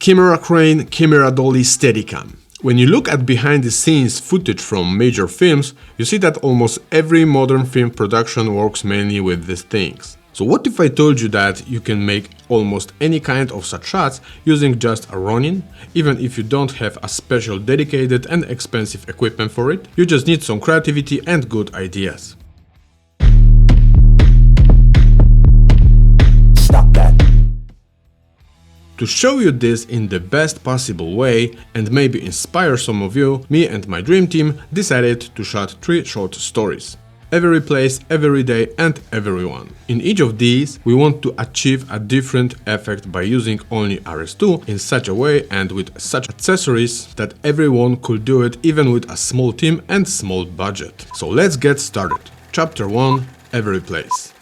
Camera crane, camera dolly, steadicam. When you look at behind the scenes footage from major films, you see that almost every modern film production works mainly with these things. So what if I told you that you can make almost any kind of such shots using just a Ronin? Even if you don't have a special dedicated and expensive equipment for it, you just need some creativity and good ideas. To show you this in the best possible way and maybe inspire some of you, me and my dream team decided to shoot 3 short stories. Every place, every day and everyone. In each of these, we want to achieve a different effect by using only RS2 in such a way and with such accessories that everyone could do it even with a small team and small budget. So let's get started. Chapter 1: Every place.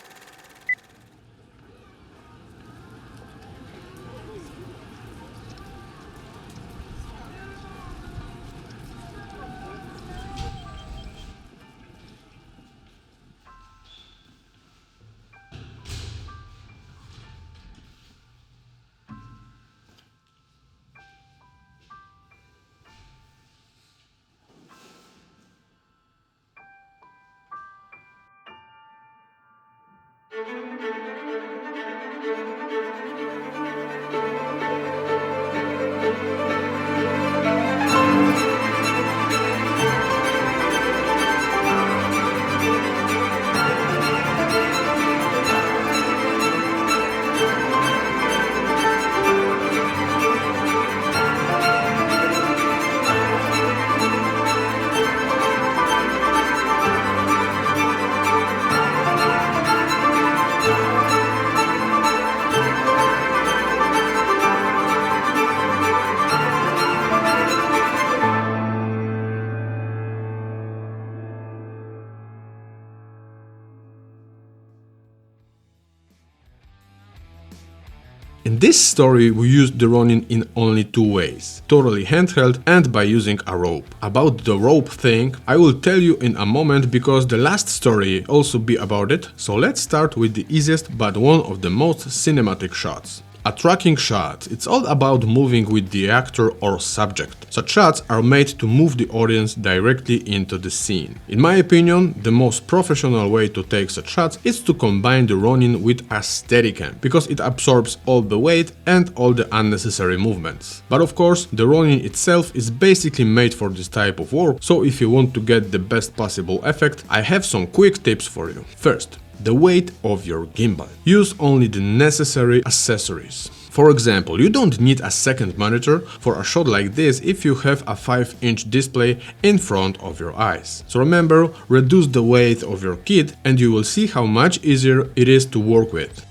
In this story we used the Ronin in only 2 ways, totally handheld and by using a rope. About the rope thing I will tell you in a moment because the last story also be about it, so let's start with the easiest but one of the most cinematic shots. A tracking shot. It's all about moving with the actor or subject. Such shots are made to move the audience directly into the scene. In my opinion, the most professional way to take such shots is to combine the Ronin with a Steadicam, because it absorbs all the weight and all the unnecessary movements. But of course, the Ronin itself is basically made for this type of work, so if you want to get the best possible effect, I have some quick tips for you. First, the weight of your gimbal. Use only the necessary accessories. For example, you don't need a second monitor for a shot like this if you have a 5-inch display in front of your eyes. So remember, reduce the weight of your kit and you will see how much easier it is to work with.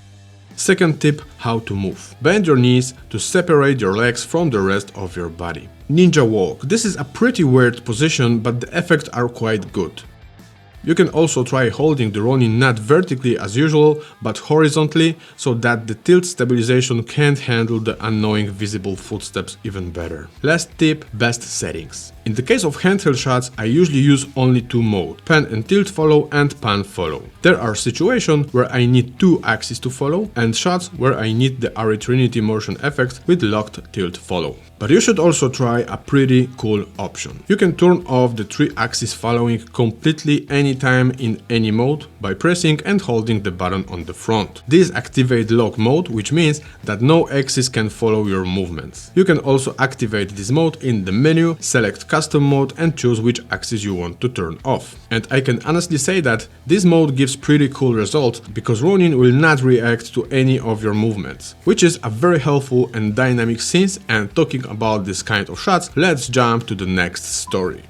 Second tip, how to move. Bend your knees to separate your legs from the rest of your body. Ninja walk. This is a pretty weird position, but the effects are quite good. You can also try holding the Ronin not vertically as usual, but horizontally, so that the tilt stabilization can't handle the annoying visible footsteps even better. Last tip, best settings. In the case of handheld shots, I usually use only 2 modes, pan and tilt follow and pan follow. There are situations where I need 2 axes to follow and shots where I need the Array Trinity motion effect with locked tilt follow. But you should also try a pretty cool option. You can turn off the 3-axis following completely anytime in any mode by pressing and holding the button on the front. This activates lock mode, which means that no axis can follow your movements. You can also activate this mode in the menu, select custom mode and choose which axis you want to turn off. And I can honestly say that this mode gives pretty cool results because Ronin will not react to any of your movements, which is a very helpful and dynamic scene. And talking about this kind of shots, let's jump to the next story.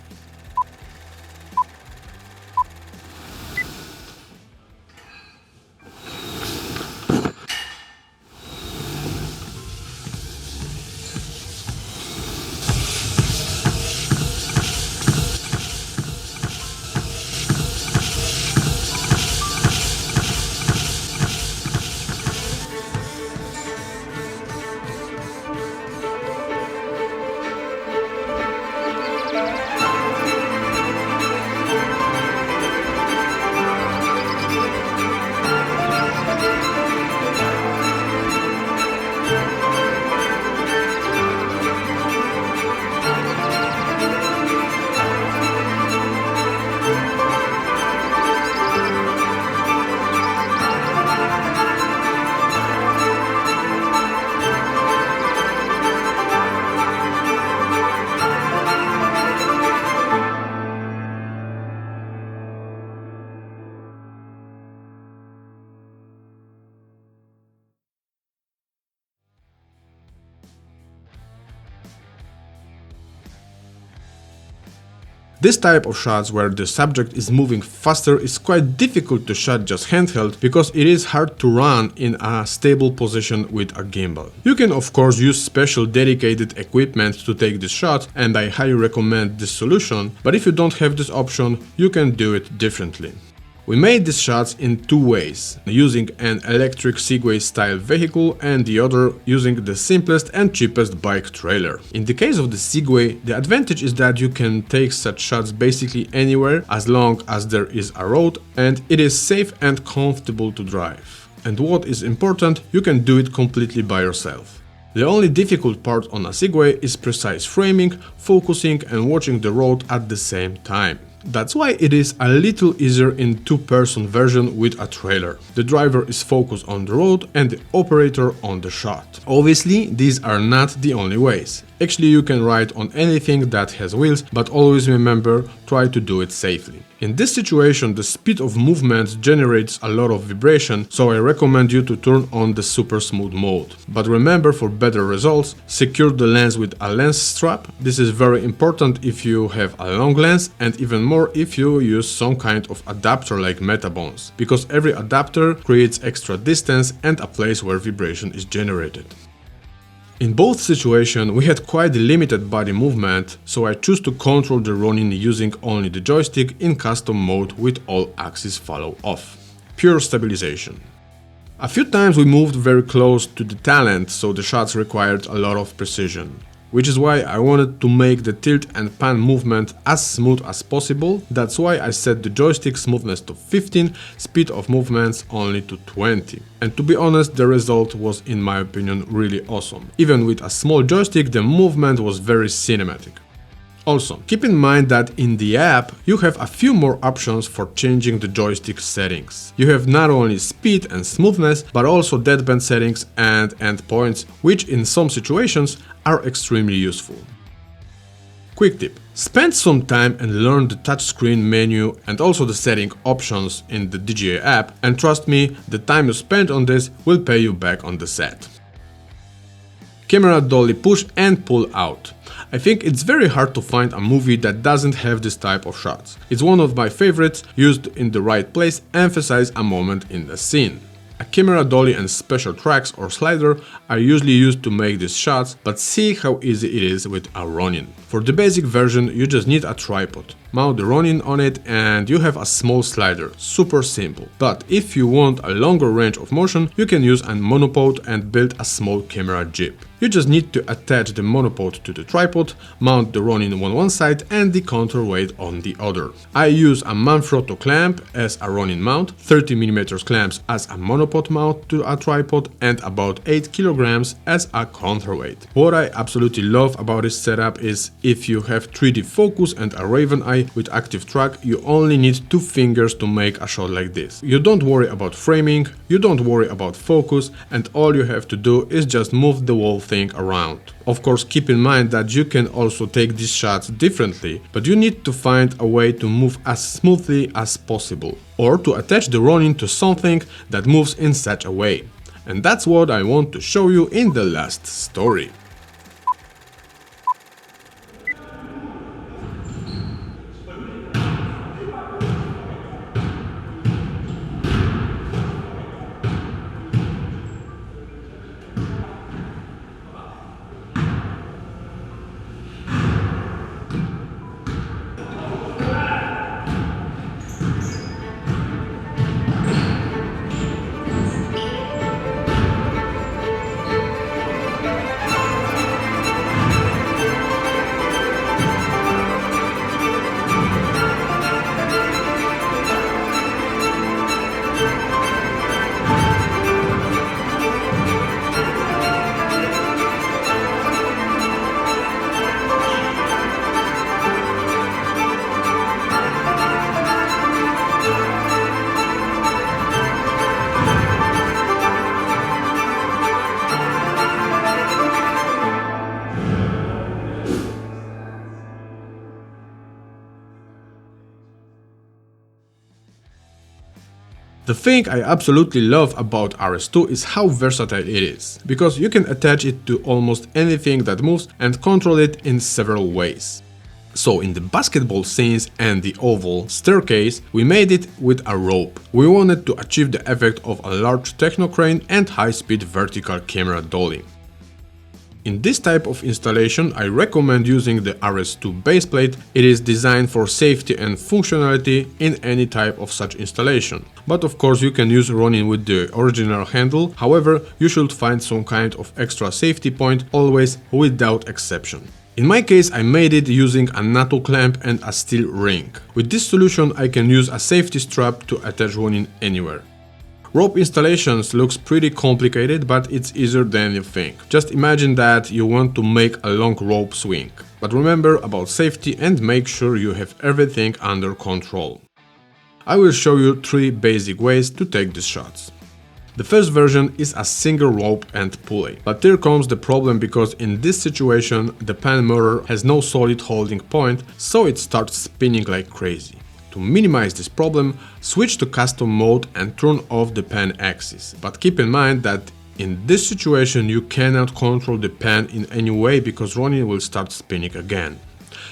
This type of shots where the subject is moving faster is quite difficult to shot just handheld because it is hard to run in a stable position with a gimbal. You can of course use special dedicated equipment to take this shot, and I highly recommend this solution, but if you don't have this option, you can do it differently. We made these shots in two ways, using an electric Segway style vehicle and the other using the simplest and cheapest bike trailer. In the case of the Segway, the advantage is that you can take such shots basically anywhere as long as there is a road and it is safe and comfortable to drive. And what is important, you can do it completely by yourself. The only difficult part on a Segway is precise framing, focusing and watching the road at the same time. That's why it is a little easier in two-person version with a trailer. The driver is focused on the road and the operator on the shot. Obviously, these are not the only ways. Actually, you can ride on anything that has wheels, but always remember, try to do it safely. In this situation, the speed of movement generates a lot of vibration, so I recommend you to turn on the super smooth mode. But remember, for better results, secure the lens with a lens strap. This is very important if you have a long lens, and even more if you use some kind of adapter like metabones, because every adapter creates extra distance and a place where vibration is generated. In both situations, we had quite limited body movement, so I choose to control the Ronin using only the joystick in custom mode with all axes follow off. Pure stabilization. A few times we moved very close to the talent, so the shots required a lot of precision. Which is why I wanted to make the tilt and pan movement as smooth as possible. That's why I set the joystick smoothness to 15, speed of movements only to 20. And to be honest, the result was, in my opinion, really awesome. Even with a small joystick, the movement was very cinematic. Also, keep in mind that in the app you have a few more options for changing the joystick settings. You have not only speed and smoothness, but also deadband settings and endpoints, which in some situations are extremely useful. Quick tip: spend some time and learn the touchscreen menu and also the setting options in the DJI app, and trust me, the time you spend on this will pay you back on the set. Camera dolly push and pull out. I think it's very hard to find a movie that doesn't have this type of shots. It's one of my favorites, used in the right place, emphasize a moment in the scene. A camera dolly and special tracks or slider are usually used to make these shots, but see how easy it is with a Ronin. For the basic version, you just need a tripod. Mount the Ronin on it and you have a small slider, super simple. But if you want a longer range of motion, you can use a monopod and build a small camera jib. You just need to attach the monopod to the tripod, mount the Ronin on one side and the counterweight on the other. I use a Manfrotto clamp as a Ronin mount, 30mm clamps as a monopod mount to a tripod, and about 8 kg as a counterweight. What I absolutely love about this setup is if you have 3D focus and a Raven eye with active track, you only need 2 fingers to make a shot like this. You don't worry about framing, you don't worry about focus, and all you have to do is just move the whole thing around. Of course, keep in mind that you can also take these shots differently, but you need to find a way to move as smoothly as possible, or to attach the Ronin to something that moves in such a way. And that's what I want to show you in the last story. The thing I absolutely love about RS2 is how versatile it is, because you can attach it to almost anything that moves and control it in several ways. So in the basketball scenes and the oval staircase, we made it with a rope. We wanted to achieve the effect of a large technocrane and high-speed vertical camera dolly. In this type of installation, I recommend using the RS2 baseplate. It is designed for safety and functionality in any type of such installation. But of course you can use Ronin with the original handle, however you should find some kind of extra safety point, always without exception. In my case, I made it using a NATO clamp and a steel ring. With this solution I can use a safety strap to attach Ronin anywhere. Rope installations looks pretty complicated, but it's easier than you think. Just imagine that you want to make a long rope swing. But remember about safety and make sure you have everything under control. I will show you 3 basic ways to take these shots. The first version is a single rope and pulley. But here comes the problem, because in this situation the pan motor has no solid holding point, so it starts spinning like crazy. To minimize this problem, switch to custom mode and turn off the pan axis. But keep in mind that in this situation you cannot control the pan in any way, because Ronin will start spinning again.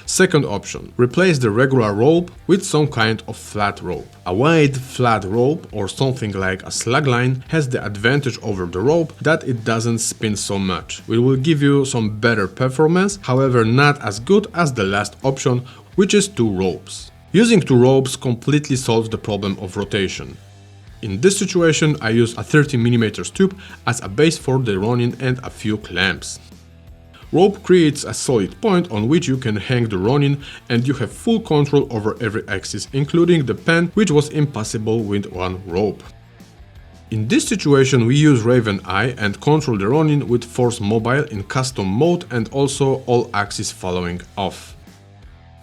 Second option, replace the regular rope with some kind of flat rope. A wide flat rope or something like a slagline has the advantage over the rope that it doesn't spin so much. It will give you some better performance, however not as good as the last option, which is 2 ropes. Using 2 ropes completely solves the problem of rotation. In this situation I use a 30mm tube as a base for the Ronin and a few clamps. Rope creates a solid point on which you can hang the Ronin, and you have full control over every axis, including the pan, which was impossible with 1 rope. In this situation we use Raven Eye and control the Ronin with Force Mobile in custom mode and also all axes following off.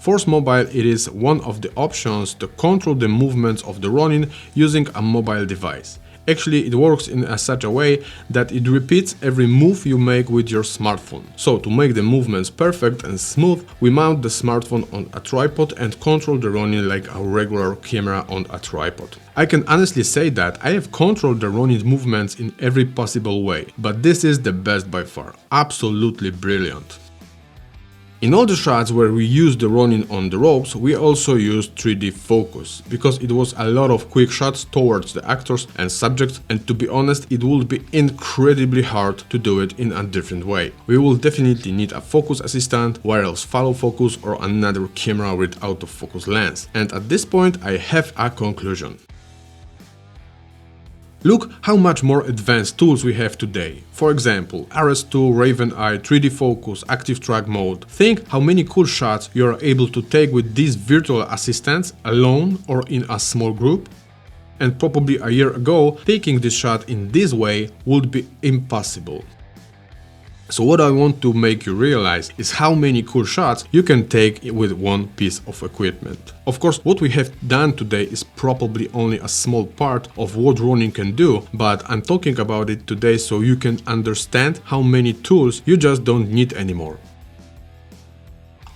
Force Mobile, it is one of the options to control the movements of the Ronin using a mobile device. Actually, it works in such a way that it repeats every move you make with your smartphone. So to make the movements perfect and smooth, we mount the smartphone on a tripod and control the Ronin like a regular camera on a tripod. I can honestly say that I have controlled the Ronin movements in every possible way, but this is the best by far. Absolutely brilliant. In all the shots where we used the Ronin on the ropes, we also used 3D focus, because it was a lot of quick shots towards the actors and subjects, and to be honest, it would be incredibly hard to do it in a different way. We will definitely need a focus assistant, wireless follow focus or another camera with autofocus lens. And at this point I have a conclusion. Look how much more advanced tools we have today. For example, RS2, Raven Eye, 3D focus, active track mode. Think how many cool shots you are able to take with these virtual assistants alone or in a small group. And probably a year ago, taking this shot in this way would be impossible. So what I want to make you realize is how many cool shots you can take with one piece of equipment. Of course, what we have done today is probably only a small part of what Ronin can do, but I'm talking about it today so you can understand how many tools you just don't need anymore.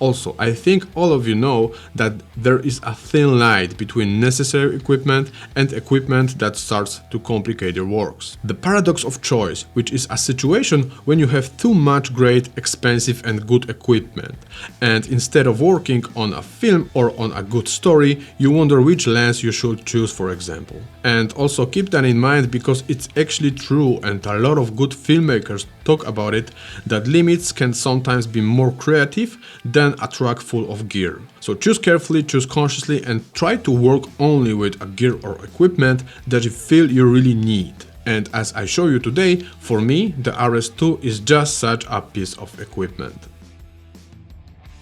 Also, I think all of you know that there is a thin line between necessary equipment and equipment that starts to complicate your works. The paradox of choice, which is a situation when you have too much great, expensive and good equipment, and instead of working on a film or on a good story, you wonder which lens you should choose, for example. And also keep that in mind, because it's actually true, and a lot of good filmmakers talk about it, that limits can sometimes be more creative than a truck full of gear. So choose carefully, choose consciously, and try to work only with a gear or equipment that you feel you really need. And as I show you today, for me the RS2 is just such a piece of equipment.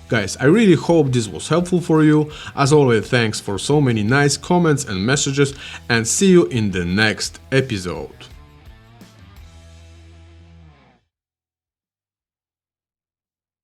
Guys, I really hope this was helpful for you. As always, thanks for so many nice comments and messages, and see you in the next episode.